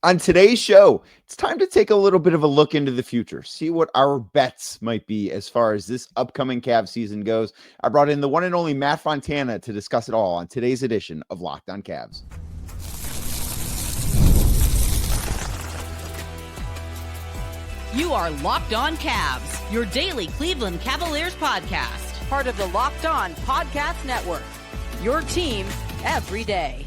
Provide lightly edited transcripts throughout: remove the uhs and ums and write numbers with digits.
On today's show, it's time to take a little bit of a look into the future, see what our bets might be as far as this upcoming Cavs season goes. I brought in the one and only Matt Fontana to discuss it all on today's edition of Locked On Cavs. You are Locked On Cavs, your daily Cleveland Cavaliers podcast. Part of the Locked On Podcast Network, your team every day.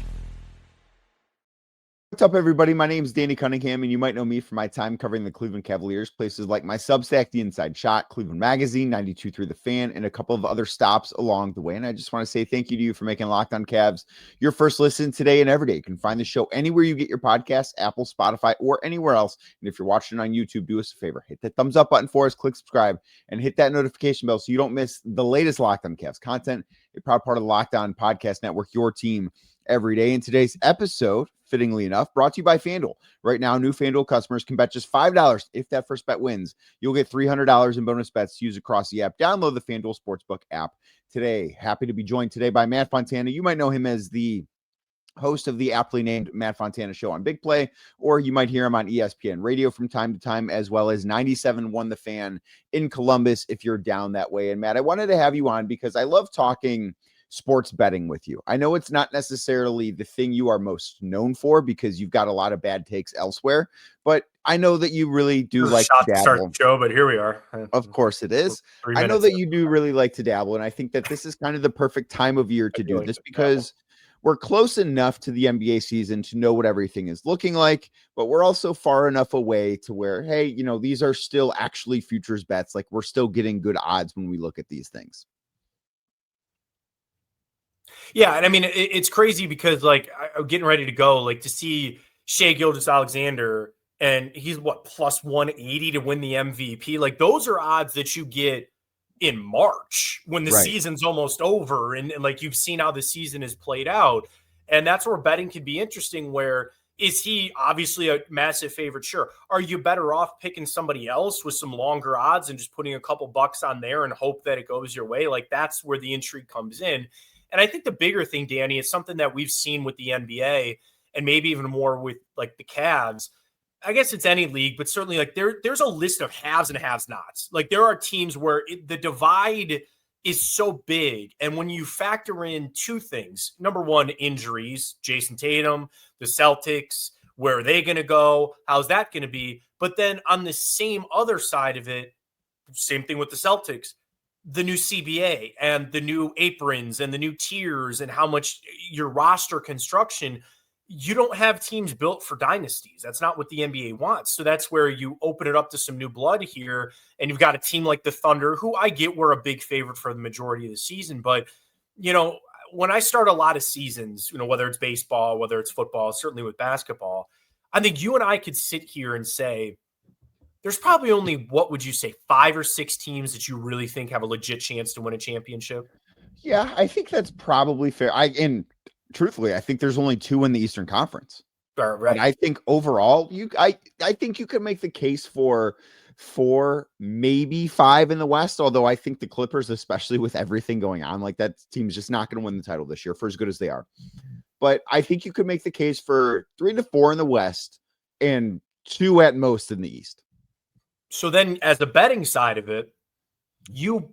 What's up, everybody? My name is Danny Cunningham, and you might know me from my time covering the Cleveland Cavaliers, places like my Substack, The Inside Shot, Cleveland Magazine, 92.3 The Fan, and a couple of other stops along the way. And I just want to say thank you to you for making Locked On Cavs your first listen today and every day. You can find the show anywhere you get your podcasts, Apple, Spotify, or anywhere else. And if you're watching on YouTube, do us a favor. Hit that thumbs up button for us, click subscribe, and hit that notification bell so you don't miss the latest Locked On Cavs content. A proud part of the Locked On Podcast Network, your team every day. In today's episode, fittingly enough, brought to you by FanDuel. Right now, new FanDuel customers can bet just $5. If that first bet wins, you'll get $300 in bonus bets to use across the app. Download the FanDuel Sportsbook app today. Happy to be joined today by Matt Fontana. You might know him as the host of the aptly named Matt Fontana Show on Big Play, or you might hear him on ESPN Radio from time to time, as well as 97.1 The Fan in Columbus if you're down that way. And Matt, I wanted to have you on because I love talking sports betting with you. I know it's not necessarily the thing you are most known for because you've got a lot of bad takes elsewhere, but I know that you really do like to dabble. Start the show, but here we are. Of course it is. I know that you do really like to dabble, and I think that this is kind of the perfect time of year to do this because we're close enough to the NBA season to know what everything is looking like, but we're also far enough away to where, hey, you know, these are still actually futures bets. Like, we're still getting good odds when we look at these things. Yeah, and I mean, it's crazy because, like, I'm getting ready to go, like, to see Shai Gilgeous-Alexander, and he's, what, plus 180 to win the MVP? Like, those are odds that you get in March when the season's almost over, and, like, you've seen how the season is played out, and that's where betting can be interesting, where is he obviously a massive favorite? Sure. Are you better off picking somebody else with some longer odds and just putting a couple bucks on there and hope that it goes your way? Like, that's where the intrigue comes in. And I think the bigger thing, Danny, is something that we've seen with the NBA and maybe even more with, like, the Cavs. I guess it's any league, but certainly, like, there's a list of haves and have-nots. Like, there are teams where the divide is so big. And when you factor in two things, number one, injuries, Jason Tatum, the Celtics, where are they going to go? How's that going to be? But then on the same other side of it, same thing with the Celtics, the new CBA and the new aprons and the new tiers and how much your roster construction, you don't have teams built for dynasties. That's not what the NBA wants. So that's where you open it up to some new blood here. And you've got a team like the Thunder, who I get were a big favorite for the majority of the season. But, you know, when I start a lot of seasons, you know, whether it's baseball, whether it's football, certainly with basketball, I think you and I could sit here and say, there's probably only, what would you say, 5 or 6 teams that you really think have a legit chance to win a championship? Yeah, I think that's probably fair. And truthfully, I think there's only 2 in the Eastern Conference. Right. And I think overall, I think you could make the case for 4, maybe 5 in the West. Although I think the Clippers, especially with everything going on, like, that team's just not going to win the title this year for as good as they are. But I think you could make the case for 3 to 4 in the West and 2 at most in the East. So then as the betting side of it, you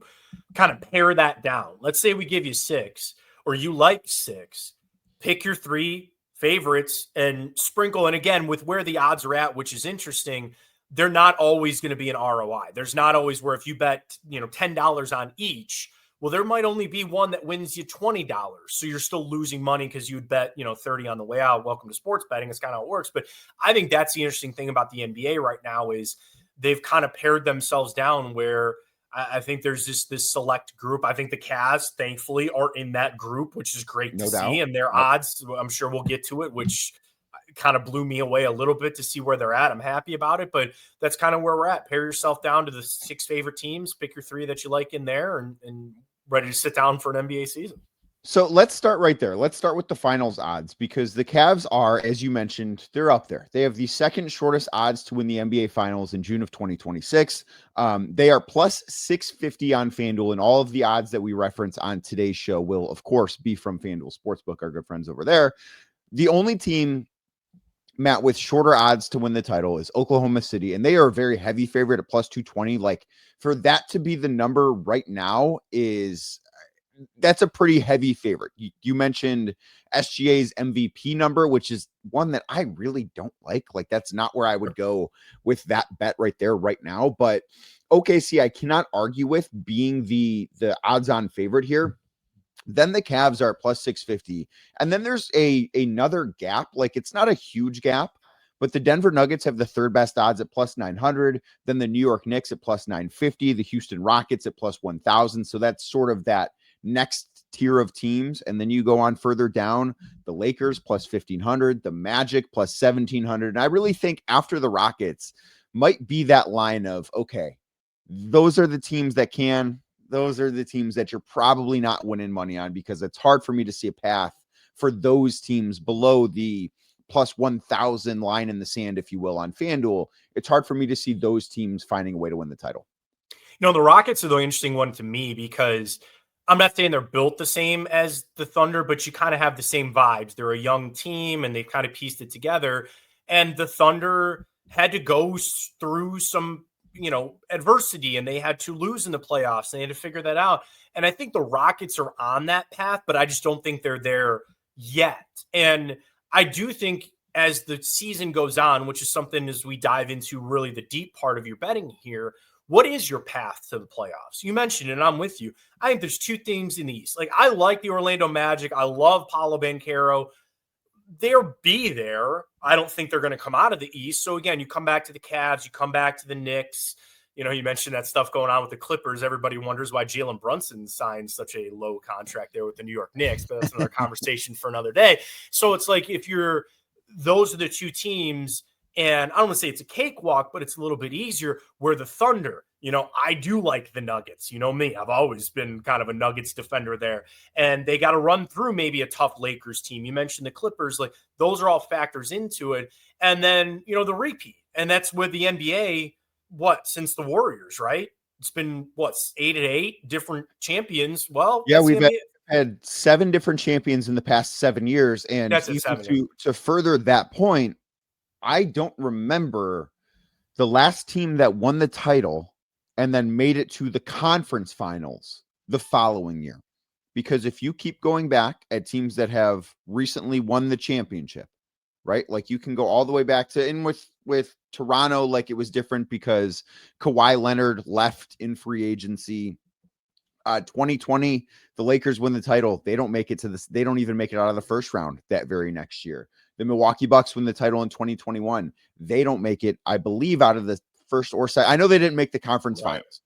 kind of pare that down. Let's say we give you 6 or you like 6, pick your 3 favorites and sprinkle. And again, with where the odds are at, which is interesting, they're not always going to be an ROI. There's not always where if you bet, you know, $10 on each, well, there might only be one that wins you $20. So you're still losing money because you'd bet, you know, 30 on the way out. Welcome to sports betting. It's kind of how it works. But I think that's the interesting thing about the NBA right now is they've kind of pared themselves down where I think there's this select group. I think the Cavs, thankfully, are in that group, which is great to see. And their odds, I'm sure we'll get to it, which kind of blew me away a little bit to see where they're at. I'm happy about it, but that's kind of where we're at. Pare yourself down to the 6 favorite teams, pick your 3 that you like in there, and ready to sit down for an NBA season. So let's start right there. Let's start with the finals odds because the Cavs are, as you mentioned, they're up there. They have the second shortest odds to win the NBA finals in June of 2026. They are plus 650 on FanDuel, and all of the odds that we reference on today's show will, of course, be from FanDuel Sportsbook, our good friends over there. The only team Matt, with shorter odds to win the title is Oklahoma City, and they are a very heavy favorite at plus 220. Like, for that to be the number right now that's a pretty heavy favorite. You mentioned SGA's MVP number, which is one that I really don't like. Like, that's not where I would go with that bet right there right now. But OKC, I cannot argue with being the odds-on favorite here. Then the Cavs are at plus 650. And then there's another gap. Like, it's not a huge gap, but the Denver Nuggets have the third best odds at plus 900. Then the New York Knicks at plus 950. The Houston Rockets at plus 1,000. So that's sort of that next tier of teams. And then you go on further down, the Lakers plus 1,500, the Magic plus 1,700. And I really think after the Rockets might be that line of, okay, those are the teams that can, those are the teams that you're probably not winning money on, because it's hard for me to see a path for those teams below the plus 1,000 line in the sand, if you will, on FanDuel. It's hard for me to see those teams finding a way to win the title. You know, the Rockets are the interesting one to me, because I'm not saying they're built the same as the Thunder, but you kind of have the same vibes. They're a young team and they've kind of pieced it together. And the Thunder had to go through some, adversity, and they had to lose in the playoffs. And they had to figure that out. And I think the Rockets are on that path, but I just don't think they're there yet. And I do think as the season goes on, which is something as we dive into really the deep part of your betting here, what is your path to the playoffs? You mentioned it, and I'm with you. I think there's two teams in the East. Like, I like the Orlando Magic. I love Paolo Banchero. They'll be there. I don't think they're going to come out of the East. So, again, you come back to the Cavs. You come back to the Knicks. You mentioned that stuff going on with the Clippers. Everybody wonders why Jalen Brunson signed such a low contract there with the New York Knicks, but that's another conversation for another day. So it's like, those are the two teams. And I don't want to say it's a cakewalk, but it's a little bit easier. Where the Thunder, I do like the Nuggets. You know me, I've always been kind of a Nuggets defender there. And they got to run through maybe a tough Lakers team. You mentioned the Clippers. Like, those are all factors into it. And then, the repeat. And that's with the NBA, since the Warriors, right? It's been, 8 different champions. Well, yeah, we've had 7 different champions in the past 7 years. And that's to further that point, I don't remember the last team that won the title and then made it to the conference finals the following year. Because if you keep going back at teams that have recently won the championship, right? Like, you can go all the way back to, and with Toronto, like, it was different because Kawhi Leonard left in free agency. 2020, the Lakers win the title. They don't make it to this. They don't even make it out of the first round that very next year. The Milwaukee Bucks win the title in 2021. They don't make it, I believe, out of the first or second. I know they didn't make the conference finals.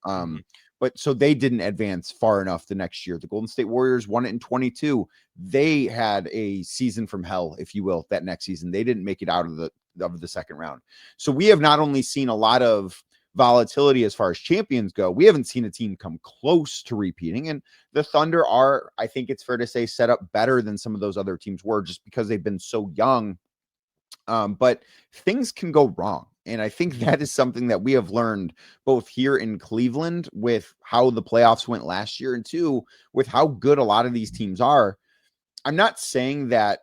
But so they didn't advance far enough the next year. The Golden State Warriors won it in 22. They had a season from hell, if you will, that next season. They didn't make it out of the second round. So we have not only seen a lot of volatility as far as champions go, we haven't seen a team come close to repeating. And the Thunder are, I think it's fair to say, set up better than some of those other teams were, just because they've been so young. But things can go wrong. And I think that is something that we have learned both here in Cleveland with how the playoffs went last year, and two, with how good a lot of these teams are. I'm not saying that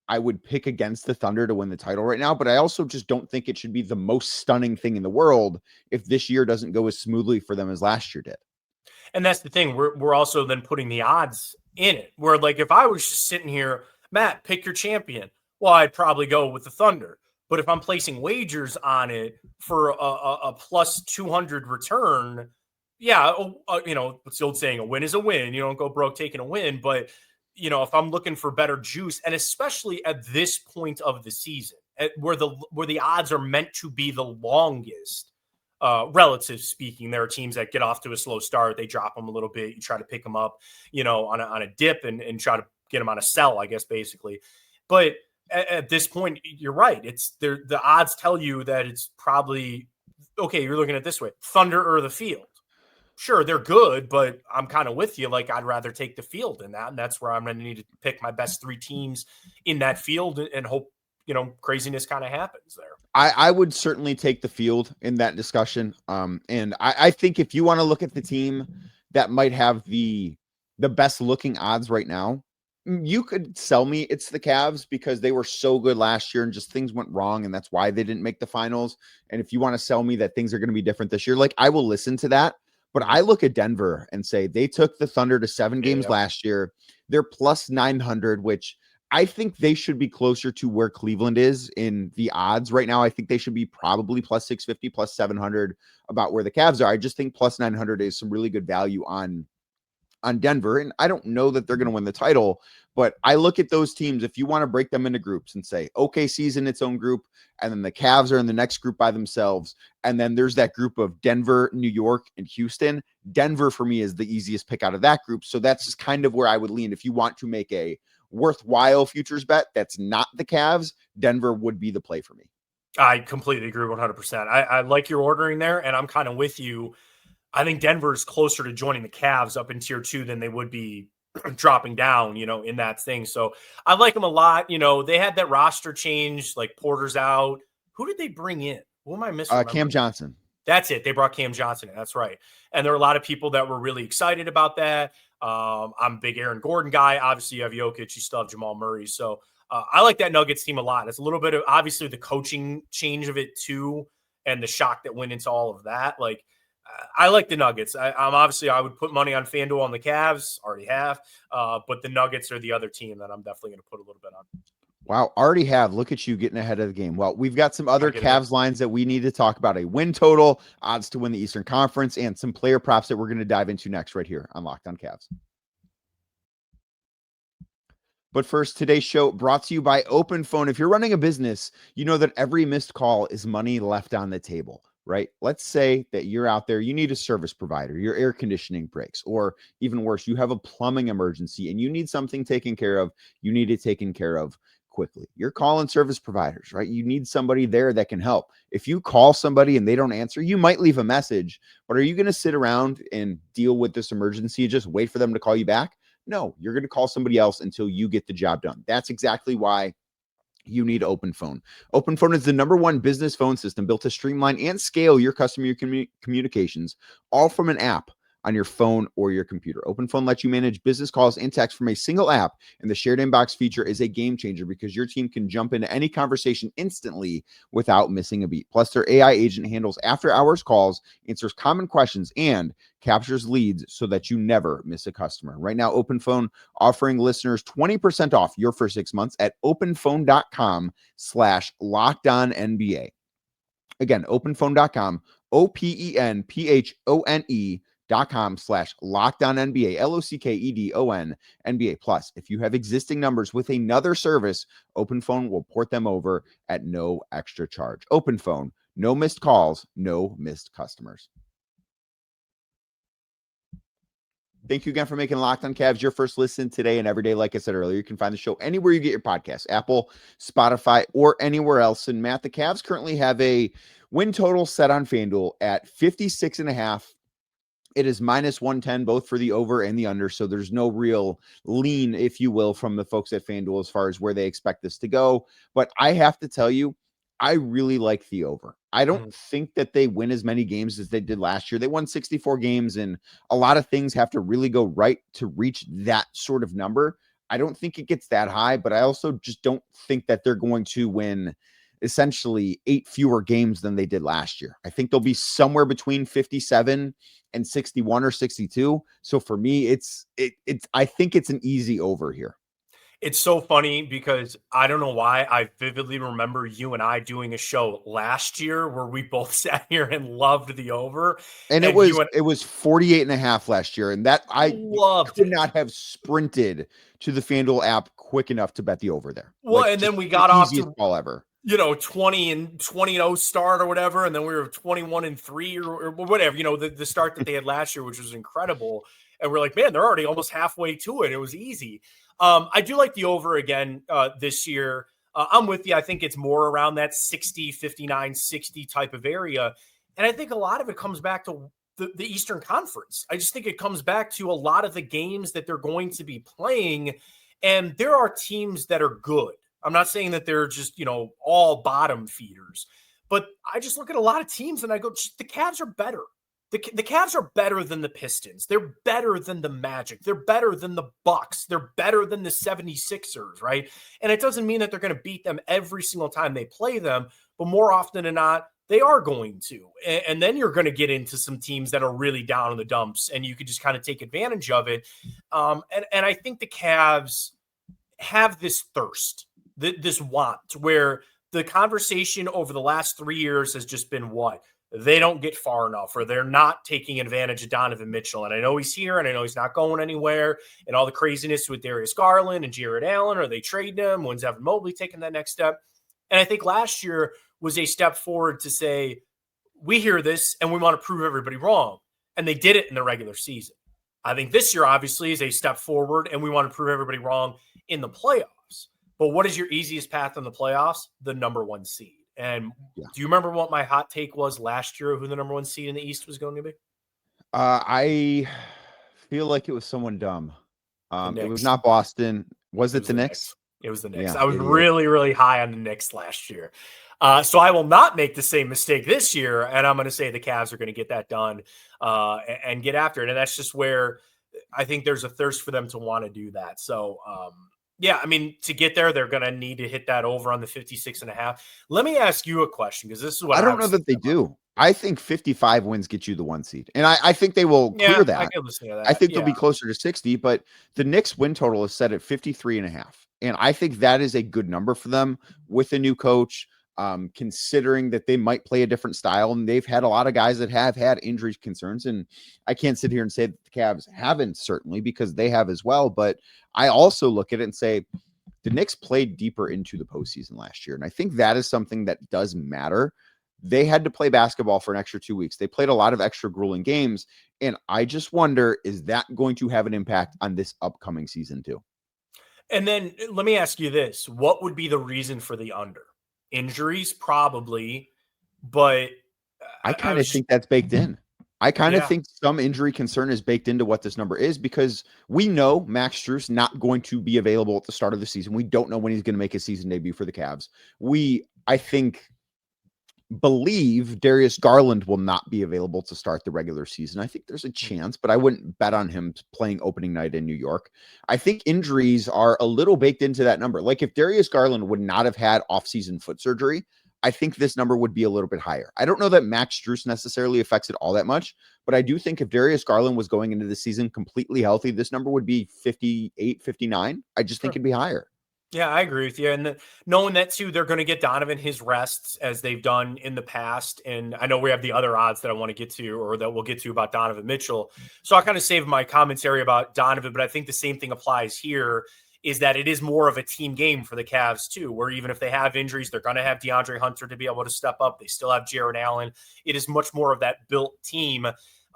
I would pick against the Thunder to win the title right now, but I also just don't think it should be the most stunning thing in the world if this year doesn't go as smoothly for them as last year did. And that's the thing. We're also then putting the odds in it. Where, like, if I was just sitting here, Matt, pick your champion. Well, I'd probably go with the Thunder. But if I'm placing wagers on it for a plus 200 return, yeah, what's the old saying? A win is a win. You don't go broke taking a win. But if I'm looking for better juice, and especially at this point of the season, where the odds are meant to be the longest, relative speaking, there are teams that get off to a slow start. They drop them a little bit. You try to pick them up, on a dip and try to get them on a sell, I guess, basically. But at this point, you're right. It's there. The odds tell you that it's probably okay. You're looking at it this way: Thunder or the field. Sure, they're good, but I'm kind of with you. Like, I'd rather take the field in that. And that's where I'm going to need to pick my best 3 teams in that field and hope, craziness kind of happens there. I would certainly take the field in that discussion. And I think if you want to look at the team that might have the best looking odds right now, You could sell me it's the Cavs because they were so good last year and just things went wrong and that's why they didn't make the finals. And if you want to sell me that things are going to be different this year, like I will listen to that. But I look at Denver and say they took the Thunder to 7 games last year. They're plus 900, which I think they should be closer to where Cleveland is in the odds right now. I think they should be probably plus 650, plus 700 about where the Cavs are. I just think plus 900 is some really good value on Denver. And I don't know that they're going to win the title, but I look at those teams. If you want to break them into groups and say, OKC's in its own group, and then the Cavs are in the next group by themselves. And then there's that group of Denver, New York, and Houston. Denver for me is the easiest pick out of that group. So that's just kind of where I would lean. If you want to make a worthwhile futures bet that's not the Cavs, Denver would be the play for me. I completely agree 100%. I like your ordering there, and I'm kind of with you. I think Denver is closer to joining the Cavs up in tier 2 than they would be dropping down, in that thing. So I like them a lot. They had that roster change, like Porter's out. Who did they bring in? Who am I missing? Cam Johnson. That's it. They brought Cam Johnson in. That's right. And there are a lot of people that were really excited about that. I'm a big Aaron Gordon guy. Obviously, you have Jokic. You still have Jamal Murray. So I like that Nuggets team a lot. It's a little bit of, obviously, the coaching change of it, too, and the shock that went into all of that. Like, I like the Nuggets. I would put money on FanDuel on the Cavs. Already have. But the Nuggets are the other team that I'm definitely going to put a little bit on. Wow, already have. Look at you getting ahead of the game. Well, we've got some other Cavs lines that we need to talk about. A win total, odds to win the Eastern Conference, and some player props that we're going to dive into next right here on Locked On Cavs. But first, today's show brought to you by Open Phone. If you're running a business, you know that every missed call is money left on the table, right? Let's say that you're out there, you need a service provider, your air conditioning breaks, or even worse, you have a plumbing emergency and you need something taken care of. You need it taken care of quickly. You're calling service providers, right? You need somebody there that can help. If you call somebody and they don't answer, you might leave a message, but are you going to sit around and deal with this emergency and just wait for them to call you back? No, you're going to call somebody else until you get the job done. That's exactly why you need Open Phone. Open Phone is the #1 business phone system built to streamline and scale your customer communications, all from an app on your phone or your computer. Open Phone lets you manage business calls and text from a single app, and the shared inbox feature is a game changer because your team can jump into any conversation instantly without missing a beat. Plus, their AI agent handles after-hours calls, answers common questions, and captures leads so that you never miss a customer. Right now, Open Phone offering listeners 20% off your first 6 months at openphone.com/LockedOnNBA. Again, openphone.com, openphone.com/LockedOnNBA, LOCKEDON NBA. Plus, if you have existing numbers with another service, Open Phone will port them over at no extra charge. Open Phone, no missed calls, no missed customers. Thank you again for making Locked On Cavs your first listen today and every day. Like I said earlier, you can find the show anywhere you get your podcasts, Apple, Spotify, or anywhere else. And Matt, the Cavs currently have a win total set on FanDuel at 56.5. It is -110, both for the over and the under. So there's no real lean, if you will, from the folks at FanDuel as far as where they expect this to go. But I have to tell you, I really like the over. I don't think that they win as many games as they did last year. They won 64 games, and a lot of things have to really go right to reach that sort of number. I don't think it gets that high, but I also just don't think that they're going to win essentially 8 fewer games than they did last year. I think they'll be somewhere between 57 and 61 or 62. So for me, I think it's an easy over here. It's so funny because I don't know why I vividly remember you and I doing a show last year where we both sat here and loved the over. And it was 48.5 last year. And that I could not have sprinted to the FanDuel app quick enough to bet the over there. Well, and then we got off to ball ever. 20-0 start or whatever. And then we were 21-3 or whatever, the start that they had last year, which was incredible. And we're like, man, they're already almost halfway to it. It was easy. I do like the over again this year. I'm with you. I think it's more around that 60, 59, 60 type of area. And I think a lot of it comes back to the Eastern Conference. I just think it comes back to a lot of the games that they're going to be playing. And there are teams that are good. I'm not saying that they're just, all bottom feeders. But I just look at a lot of teams and I go, the Cavs are better. the Cavs are better than the Pistons. They're better than the Magic. They're better than the Bucks. They're better than the 76ers, right? And it doesn't mean that they're going to beat them every single time they play them, but more often than not, they are going to. And then you're going to get into some teams that are really down in the dumps, and you could just kind of take advantage of it. And I think the Cavs have this thirst, this want, where the conversation over the last 3 years has just been what? They don't get far enough, or they're not taking advantage of Donovan Mitchell. And I know he's here, and I know he's not going anywhere, and all the craziness with Darius Garland and Jared Allen, or they trade him. When's Evan Mobley taking that next step? And I think last year was a step forward to say, we hear this and we want to prove everybody wrong. And they did it in the regular season. I think this year, obviously, is a step forward, and we want to prove everybody wrong in the playoffs. But what is your easiest path in the playoffs? The number 1 seed. And do you remember what my hot take was last year, who the number 1 seed in the East was going to be? I feel like it was someone dumb. It was not Boston. Was it the Knicks? It was the Knicks. Yeah, I was really, really high on the Knicks last year. So I will not make the same mistake this year, and I'm going to say the Cavs are going to get that done and get after it. And that's just where I think there's a thirst for them to want to do that. So, yeah, I mean, to get there, they're going to need to hit that over on the 56.5. Let me ask you a question, because this is what I don't know that they do. I think 55 wins get you the 1 seed. And I think they will clear that. I can listen to that. I think they'll be closer to 60, but the Knicks win total is set at 53.5. And I think that is a good number for them with a new coach, considering that they might play a different style. And they've had a lot of guys that have had injury concerns. And I can't sit here and say that the Cavs haven't, certainly, because they have as well. But I also look at it and say the Knicks played deeper into the postseason last year. And I think that is something that does matter. They had to play basketball for an extra 2 weeks. They played a lot of extra grueling games. And I just wonder, is that going to have an impact on this upcoming season too? And then let me ask you this. What would be the reason for the under? Injuries, probably, but I kind of think that's baked in. I kind of think some injury concern is baked into what this number is, because we know Max Strus not going to be available at the start of the season. We don't know when he's going to make his season debut for the Cavs. I think, believe Darius Garland will not be available to start the regular season. I think there's a chance, but I wouldn't bet on him playing opening night in New York. I think injuries are a little baked into that number. Like if Darius Garland would not have had off-season foot surgery, I think this number would be a little bit higher. I don't know that Max Strus necessarily affects it all that much, but I do think if Darius Garland was going into the season completely healthy, this number would be 58, 59. I just think it'd be higher. Yeah, I agree with you. And knowing that too, they're going to get Donovan his rests as they've done in the past. And I know we have the other odds that I want to get to, or that we'll get to, about Donovan Mitchell. So I'll kind of save my commentary about Donovan, but I think the same thing applies here, is that it is more of a team game for the Cavs too, where even if they have injuries, they're going to have DeAndre Hunter to be able to step up. They still have Jared Allen. It is much more of that built team.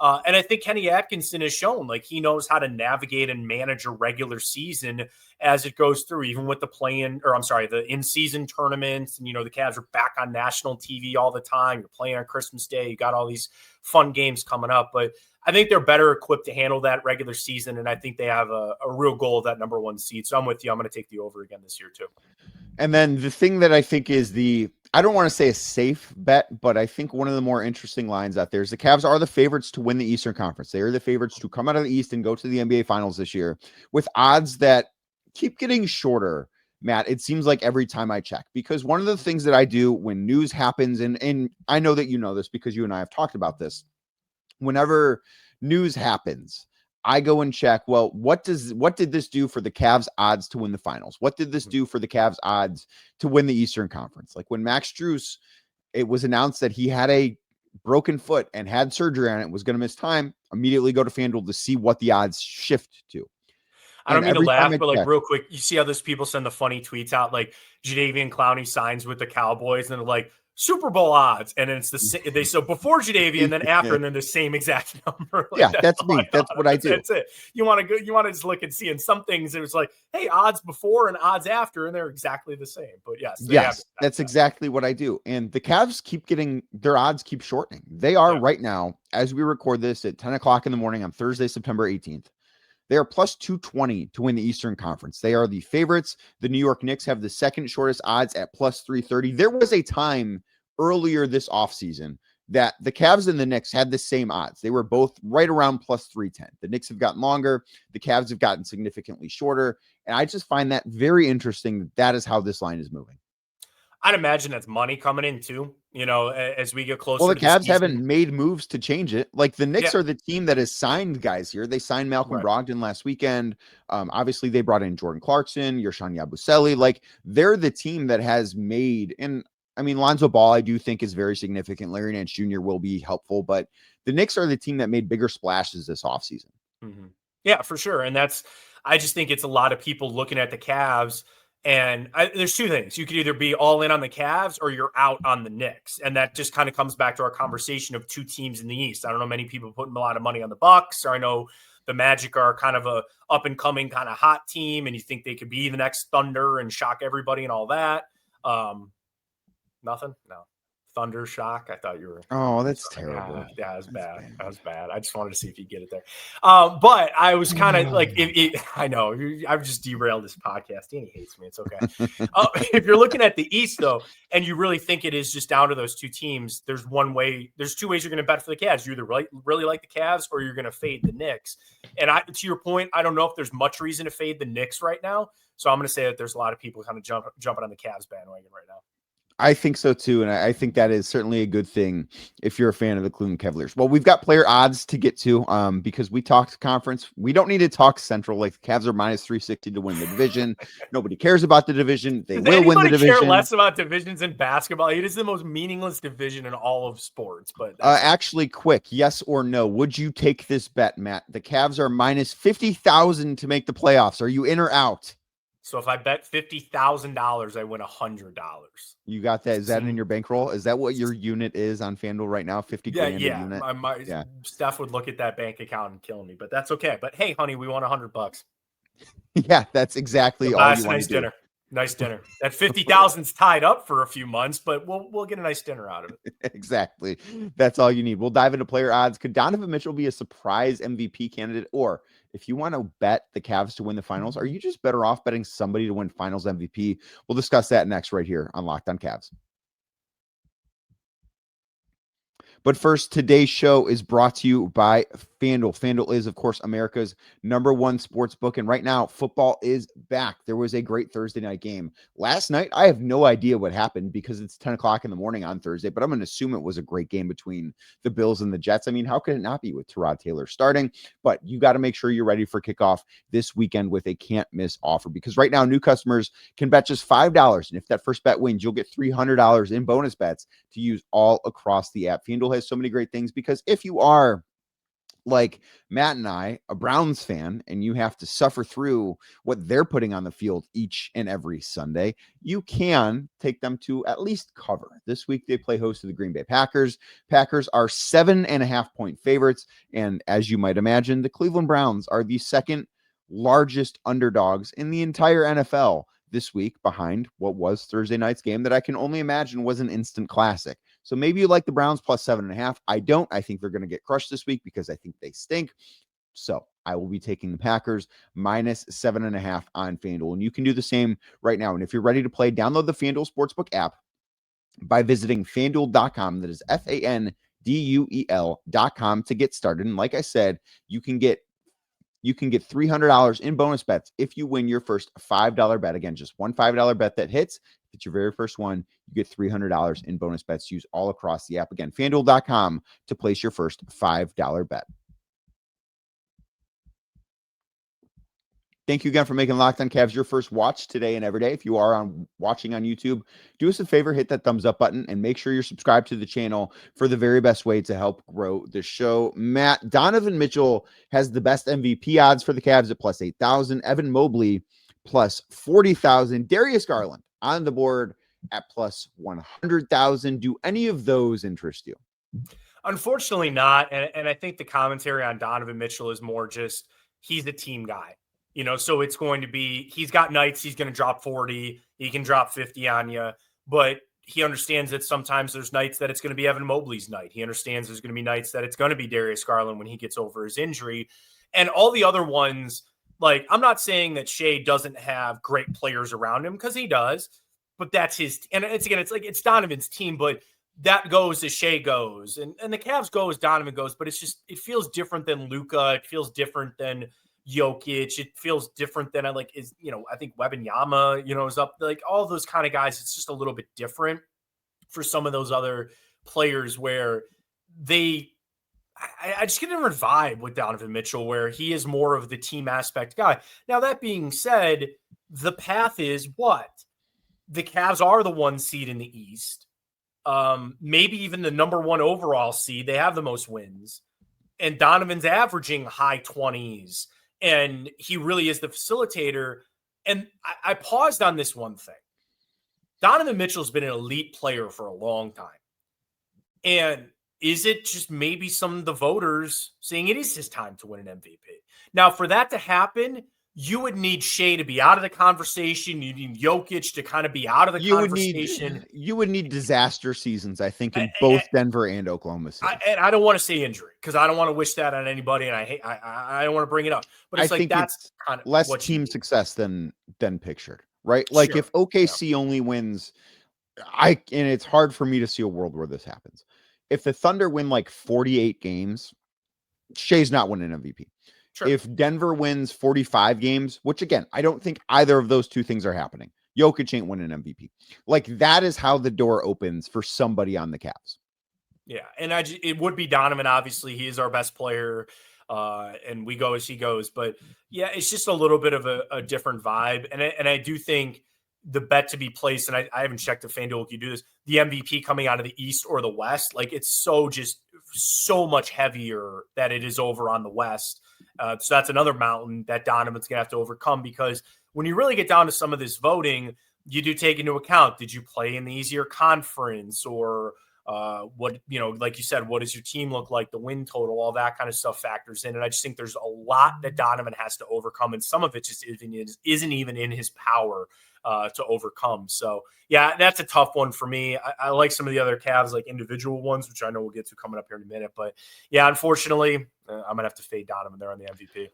And I think Kenny Atkinson has shown, like, he knows how to navigate and manage a regular season as it goes through, even with the in-season tournaments. And, the Cavs are back on national TV all the time. You're playing on Christmas Day. You got all these fun games coming up. But I think they're better equipped to handle that regular season. And I think they have a real goal of that number 1 seed. So I'm with you. I'm going to take the over again this year too. And then the thing that I think is I don't want to say a safe bet, but I think one of the more interesting lines out there is the Cavs are the favorites to win the Eastern Conference. They are the favorites to come out of the East and go to the NBA Finals this year, with odds that keep getting shorter, Matt. It seems like every time I check, because one of the things that I do when news happens, and I know that you know this because you and I have talked about this, whenever news happens, I go and check, well, what did this do for the Cavs odds to win the finals? What did this do for the Cavs odds to win the Eastern Conference? Like when Max Strus, it was announced that he had a broken foot and had surgery on it, was going to miss time, immediately go to FanDuel to see what the odds shift to. I don't mean to laugh, but like real quick, you see how those people send the funny tweets out, like Jadeveon Clowney signs with the Cowboys, and they're like, Super Bowl odds, and it's so before Jadeveon, and then after, and then the same exact number. Like, that's me. That's what I do. That's it. You want to just look and see. And some things it was like, hey, odds before and odds after, and they're exactly the same. But yes, that's exactly what I do. And the Cavs keep getting their odds keep shortening. They are right now, as we record this at 10 o'clock in the morning on Thursday, September 18th. They are plus 220 to win the Eastern Conference. They are the favorites. The New York Knicks have the second shortest odds at plus 330. There was a time earlier this offseason that the Cavs and the Knicks had the same odds. They were both right around plus 310. The Knicks have gotten longer. The Cavs have gotten significantly shorter. And I just find that very interesting. That is how this line is moving. I'd imagine that's money coming in too, as we get closer. Well, the to Cavs season. haven't made moves to change it. Like the Knicks are the team that has signed guys here. They signed Malcolm Brogdon last weekend. Obviously, they brought in Jordan Clarkson, Yershon Yabusele. Like they're the team that has made, and I mean, Lonzo Ball, I do think is very significant. Larry Nance Jr. will be helpful, but the Knicks are the team that made bigger splashes this offseason. Mm-hmm. Yeah, for sure. And I just think it's a lot of people looking at the Cavs. And there's two things. You could either be all in on the Cavs or you're out on the Knicks. And that just kind of comes back to our conversation of two teams in the East. I don't know many people putting a lot of money on the Bucks, or I know the Magic are kind of a up and coming kind of hot team, and you think they could be the next Thunder and shock everybody and all that. Nothing? No. Thunder shock. I thought you were. Oh, that's terrible. Yeah, it was bad. That was bad. I just wanted to see if you get it there. But I was kind of like, I know I've just derailed this podcast. Danny hates me. It's okay. If you're looking at the East though, and you really think it is just down to those two teams, there's two ways you're going to bet for the Cavs. You either really like the Cavs or you're going to fade the Knicks. And to your point, I don't know if there's much reason to fade the Knicks right now. So I'm going to say that there's a lot of people kind of jumping on the Cavs bandwagon right now. I think so too, and I think that is certainly a good thing if you're a fan of the Cleveland Cavaliers. Well, we've got player odds to get to because we talked conference. We don't need to talk Central. Like the Cavs are minus 360 to win the division. Nobody cares about the division. They will win the division. Care less about divisions in basketball. It is the most meaningless division in all of sports. But actually, quick, yes or no? Would you take this bet, Matt? The Cavs are minus 50,000 to make the playoffs. Are you in or out? So if I bet $50,000, I win $100. You got that? Is that in your bankroll? Is that what your unit is on FanDuel right now? 50 grand a unit? My Steph would look at that bank account and kill me, but that's okay. But hey, honey, we won $100. Yeah, that's exactly all you want to do. Dinner. Nice dinner. That 50,000's tied up for a few months, but we'll get a nice dinner out of it. Exactly. That's all you need. We'll dive into player odds. Could Donovan Mitchell be a surprise MVP candidate? Or if you want to bet the Cavs to win the finals, are you just better off betting somebody to win finals MVP? We'll discuss that next right here on Locked on Cavs. But first, today's show is brought to you by FanDuel. FanDuel is, of course, America's #1 sports book. And right now, football is back. There was a great Thursday night game. Last night, I have no idea what happened because it's 10 o'clock in the morning on Thursday, but I'm going to assume it was a great game between the Bills and the Jets. I mean, how could it not be with Tyrod Taylor starting? But you got to make sure you're ready for kickoff this weekend with a can't-miss offer because right now, new customers can bet just $5. And if that first bet wins, you'll get $300 in bonus bets to use all across the app. FanDuel has so many great things because if you are like Matt and I, a Browns fan, and you have to suffer through what they're putting on the field each and every Sunday, you can take them to at least cover. This week, they play host to the Green Bay Packers. Packers are 7.5-point favorites. And as you might imagine, the Cleveland Browns are the second largest underdogs in the entire NFL this week behind what was Thursday night's game that I can only imagine was an instant classic. So maybe you like the Browns plus 7.5. I don't. I think they're going to get crushed this week because I think they stink. So I will be taking the Packers minus 7.5 on FanDuel. And you can do the same right now. And if you're ready to play, download the FanDuel Sportsbook app by visiting FanDuel.com. That is FanDuel.com to get started. And like I said, you can get $300 in bonus bets if you win your first $5 bet. Again, just one $5 bet that hits. If it's your very first one, you get $300 in bonus bets used all across the app. Again, FanDuel.com to place your first $5 bet. Thank you again for making Locked on Cavs your first watch today and every day. If you are watching on YouTube, do us a favor, hit that thumbs up button, and make sure you're subscribed to the channel for the very best way to help grow the show. Matt, Donovan Mitchell has the best MVP odds for the Cavs at plus 8,000. Evan Mobley plus 40,000. Darius Garland on the board at plus 100,000. Do any of those interest you? Unfortunately not. And I think the commentary on Donovan Mitchell is more just he's a team guy. So it's going to be, he's got nights, he's going to drop 40, he can drop 50 on you, but he understands that sometimes there's nights that it's going to be Evan Mobley's night. He understands there's going to be nights that it's going to be Darius Garland when he gets over his injury. And all the other ones, like, I'm not saying that Shea doesn't have great players around him because he does, but that's his, and it's Donovan's team, but that goes as Shea goes, and the Cavs go as Donovan goes, but it feels different than Luka. It feels different than Jokic. It feels different than I think Wembanyama, is up, like all those kind of guys. It's just a little bit different for some of those other players where I just get a different vibe with Donovan Mitchell, where he is more of the team aspect guy. Now, that being said, the path is what? The Cavs are the 1 seed in the East. Maybe even the number 1 overall seed. They have the most wins. And Donovan's averaging high 20s. And he really is the facilitator. And I paused on this one thing. Donovan Mitchell's been an elite player for a long time. And is it just maybe some of the voters saying it is his time to win an MVP? Now, for that to happen, you would need Shea to be out of the conversation. You need Jokic to kind of be out of the conversation. You would need disaster seasons, I think, in both Denver and Oklahoma City. I don't want to say injury because I don't want to wish that on anybody, and I don't want to bring it up. But it's that's kind of less team success than pictured, right? Like if OKC only wins, and it's hard for me to see a world where this happens. If the Thunder win like 48 games, Shea's not winning MVP. Sure. If Denver wins 45 games, which again, I don't think either of those two things are happening. Jokic ain't winning MVP. Like that is how the door opens for somebody on the Cavs. Yeah, and it would be Donovan. Obviously, he is our best player, and we go as he goes. But yeah, it's just a little bit of a different vibe, and I do think the bet to be placed, and I haven't checked if FanDuel can do this, the MVP coming out of the East or the West, like it's so much heavier that it is over on the West. So that's another mountain that Donovan's going to have to overcome, because when you really get down to some of this voting, you do take into account, did you play in the easier conference, or what, like you said, what does your team look like, the win total, all that kind of stuff factors in. And I just think there's a lot that Donovan has to overcome, and some of it just isn't even in his power to overcome. So yeah, that's a tough one for me. I like some of the other Cavs, like individual ones, which I know we'll get to coming up here in a minute, but yeah, unfortunately I'm gonna have to fade Donovan there on the MVP.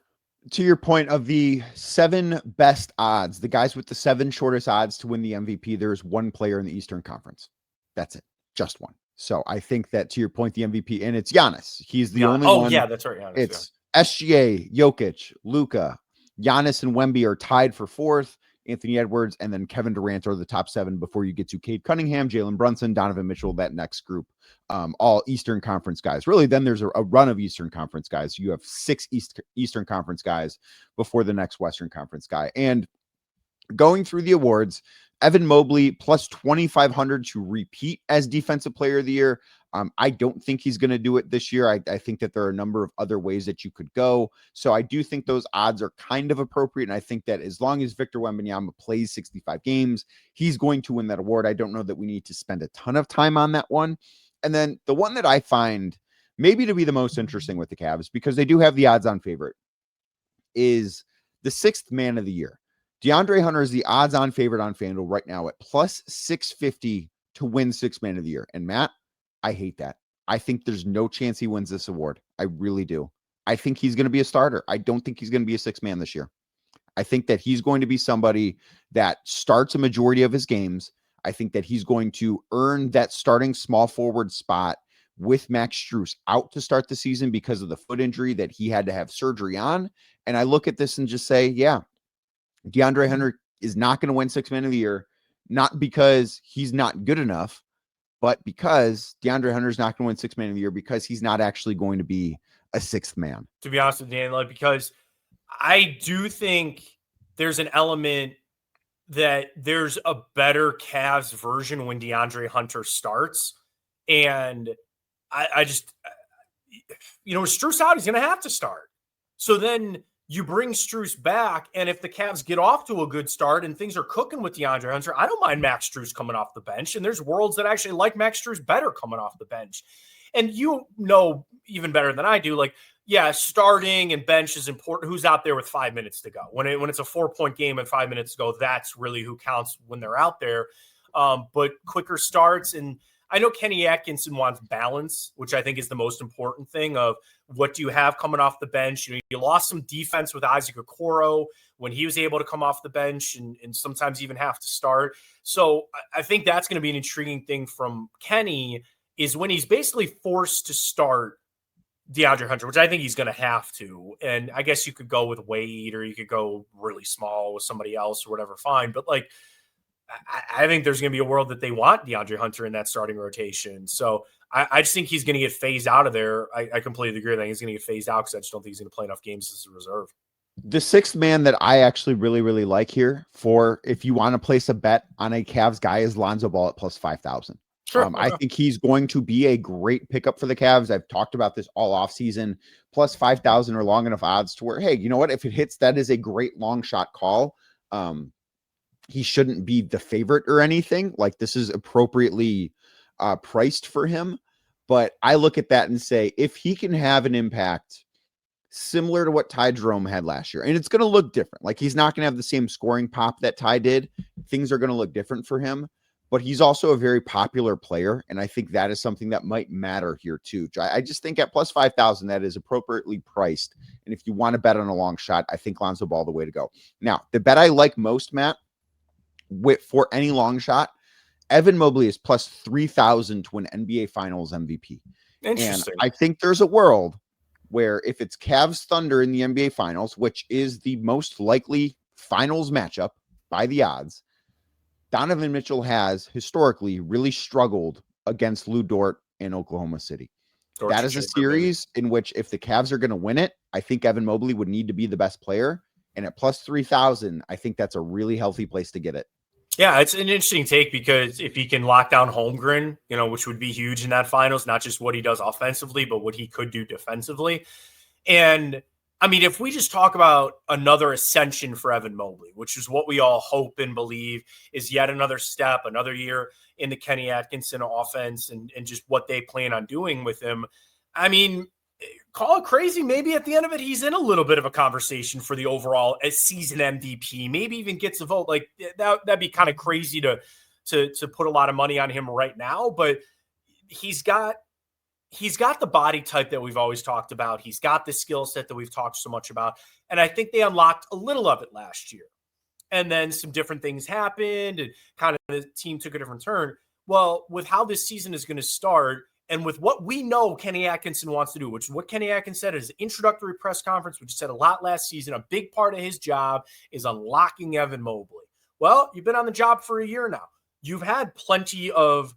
To your point of the 7 best odds, the guys with the 7 shortest odds to win the MVP, there's one player in the Eastern Conference. That's it. Just one. So I think that, to your point, the MVP, and it's Giannis. He's the only one. Oh yeah, that's right. Giannis, it's SGA, Jokic, Luka, Giannis and Wemby are tied for 4th. Anthony Edwards, and then Kevin Durant are the top 7 before you get to Cade Cunningham, Jalen Brunson, Donovan Mitchell, that next group, all Eastern Conference guys. Really, then there's a run of Eastern Conference guys. You have 6 Eastern Conference guys before the next Western Conference guy. And going through the awards, Evan Mobley plus 2,500 to repeat as Defensive Player of the Year. I don't think he's going to do it this year. I think that there are a number of other ways that you could go. So I do think those odds are kind of appropriate. And I think that as long as Victor Wembanyama plays 65 games, he's going to win that award. I don't know that we need to spend a ton of time on that one. And then the one that I find maybe to be the most interesting with the Cavs, because they do have the odds on favorite, is the 6th man of the year. DeAndre Hunter is the odds on favorite on FanDuel right now at plus 650 to win 6th man of the year. And Matt, I hate that. I think there's no chance he wins this award. I really do. I think he's going to be a starter. I don't think he's going to be a 6th man this year. I think that he's going to be somebody that starts a majority of his games. I think that he's going to earn that starting small forward spot with Max Strus out to start the season because of the foot injury that he had to have surgery on. And I look at this and just say, yeah, DeAndre Hunter is not going to win 6th man of the year, not because he's not good enough, but because DeAndre Hunter is not going to win 6th man of the year because he's not actually going to be a 6th man. To be honest with you, Dan, because I do think there's an element that there's a better Cavs version when DeAndre Hunter starts. And I just, Strus out, he's going to have to start. So then you bring Strus back, and if the Cavs get off to a good start and things are cooking with DeAndre Hunter, I don't mind Max Strus coming off the bench. And there's worlds that actually like Max Strus better coming off the bench. And you know even better than I do, starting and bench is important. Who's out there with 5 minutes to go? When it's a 4-point game and 5 minutes to go, that's really who counts when they're out there. But quicker starts, and I know Kenny Atkinson wants balance, which I think is the most important thing of what do you have coming off the bench. You lost some defense with Isaac Okoro when he was able to come off the bench and sometimes even have to start. So I think that's going to be an intriguing thing from Kenny. is when he's basically forced to start DeAndre Hunter, which I think he's going to have to. And I guess you could go with Wade, or you could go really small with somebody else or whatever. Fine. But like, I think there's going to be a world that they want DeAndre Hunter in that starting rotation. So I just think he's going to get phased out of there. I completely agree. I think he's going to get phased out because I just don't think he's going to play enough games as a reserve. The sixth man that I actually really, really like here for if you want to place a bet on a Cavs guy is Lonzo Ball at plus 5,000. Sure. I think he's going to be a great pickup for the Cavs. I've talked about this all offseason. Plus 5,000 are long enough odds to where, hey, you know what? If it hits, that is a great long shot call. He shouldn't be the favorite or anything. Like, this is appropriately priced for him. But I look at that and say, if he can have an impact similar to what Ty Jerome had last year, and it's going to look different. Like, he's not going to have the same scoring pop that Ty did. Things are going to look different for him. But he's also a very popular player, and I think that is something that might matter here too. I just think at plus 5,000, that is appropriately priced. And if you want to bet on a long shot, I think Lonzo Ball the way to go. Now, the bet I like most, Matt, for any long shot, Evan Mobley is plus 3,000 to win NBA Finals MVP. And I think there's a world where if it's Cavs Thunder in the NBA Finals, which is the most likely finals matchup by the odds, Donovan Mitchell has historically really struggled against Lou Dort in Oklahoma City. That is a series in which if the Cavs are going to win it, I think Evan Mobley would need to be the best player. And at plus 3,000, I think that's a really healthy place to get it. Yeah, it's an interesting take because if he can lock down Holmgren, which would be huge in that finals, not just what he does offensively, but what he could do defensively. And I mean, if we just talk about another ascension for Evan Mobley, which is what we all hope and believe is yet another step, another year in the Kenny Atkinson offense and just what they plan on doing with him. I mean, call it crazy. Maybe at the end of it, he's in a little bit of a conversation for the overall season MVP, maybe even gets a vote. Like that'd be kind of crazy to put a lot of money on him right now, but he's got the body type that we've always talked about. He's got the skill set that we've talked so much about. And I think they unlocked a little of it last year. And then some different things happened and kind of the team took a different turn. Well, with how this season is going to start and with what we know Kenny Atkinson wants to do, which is what Kenny Atkinson said at his introductory press conference, which he said a lot last season, a big part of his job is unlocking Evan Mobley. Well, you've been on the job for a year now. You've had plenty of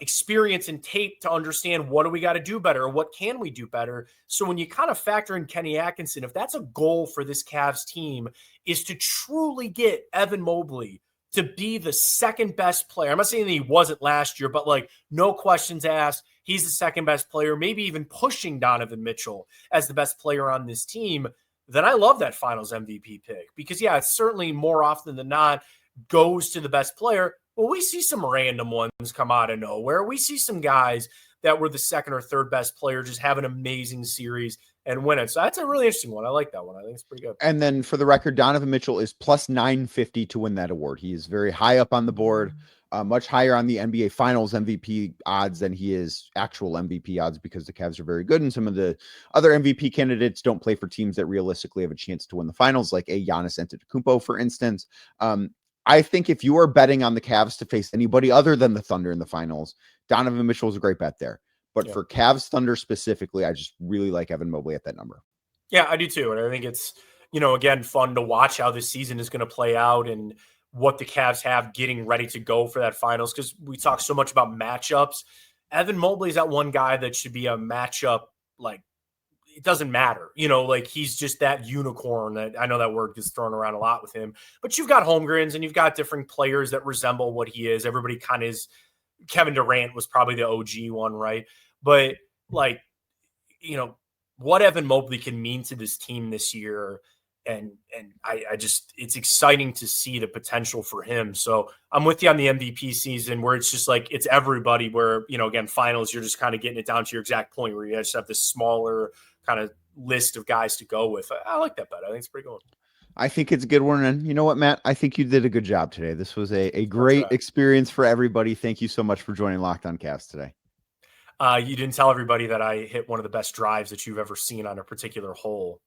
experience and tape to understand what do we got to do better or what can we do better. So when you kind of factor in Kenny Atkinson, if that's a goal for this Cavs team is to truly get Evan Mobley to be the second best player. I'm not saying that he wasn't last year, but like no questions asked. He's the second best player, maybe even pushing Donovan Mitchell as the best player on this team. Then I love that finals MVP pick because it's certainly more often than not goes to the best player. Well, we see some random ones come out of nowhere. We see some guys that were the second or third best player just have an amazing series and win it. So that's a really interesting one. I like that one. I think it's pretty good. And then for the record, Donovan Mitchell is plus 950 to win that award. He is very high up on the board, much higher on the NBA Finals MVP odds than he is actual MVP odds because the Cavs are very good. And some of the other MVP candidates don't play for teams that realistically have a chance to win the finals, like a Giannis Antetokounmpo, for instance. I think if you are betting on the Cavs to face anybody other than the Thunder in the finals, Donovan Mitchell is a great bet there. But for Cavs Thunder specifically, I just really like Evan Mobley at that number. Yeah, I do too. And I think it's, again, fun to watch how this season is going to play out and what the Cavs have getting ready to go for that finals. Because we talk so much about matchups. Evan Mobley is that one guy that should be a matchup like, it doesn't matter, like he's just that unicorn that I know that word gets thrown around a lot with him, but you've got Holmgrens and you've got different players that resemble what he is. Everybody kind of is. Kevin Durant was probably the OG one, right? But like, what Evan Mobley can mean to this team this year. And I just, it's exciting to see the potential for him. So I'm with you on the MVP season where it's just like, it's everybody where, again, finals, you're just kind of getting it down to your exact point where you just have this smaller kind of list of guys to go with. I like that bet. I think it's pretty good. I think it's a good one. And you know what, Matt? I think you did a good job today. This was a great experience for everybody. Thank you so much for joining Locked On Cavs today. You didn't tell everybody that I hit one of the best drives that you've ever seen on a particular hole.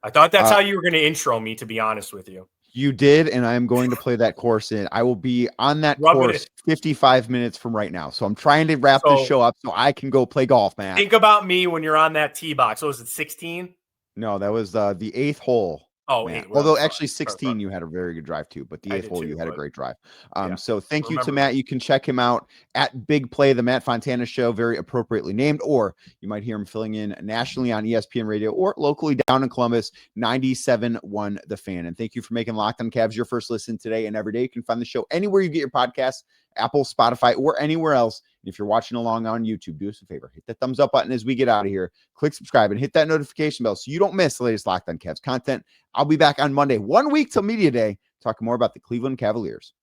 I thought that's how you were going to intro me, to be honest with you. You did, and I am going to play that course in. I will be on that Rub it course 55 minutes from right now. So I'm trying to wrap this show up so I can go play golf, man. Think about me when you're on that tee box. So was it 16? No, that was the 8th hole. Oh, man. 8. Well, Although sorry. actually 16, you had a very good drive too, but the 8th hole, you had a great drive. yeah. So thank you to Remember Matt. You can check him out at Big Play, the Matt Fontana Show, very appropriately named, or you might hear him filling in nationally on ESPN Radio or locally down in Columbus, 97.1 The Fan. And thank you for making Locked on Cavs your first listen today and every day. You can find the show anywhere you get your podcasts, Apple, Spotify, or anywhere else. And if you're watching along on YouTube, do us a favor. Hit that thumbs up button as we get out of here. Click subscribe and hit that notification bell so you don't miss the latest Locked on Cavs content. I'll be back on Monday, 1 week till Media Day, talking more about the Cleveland Cavaliers.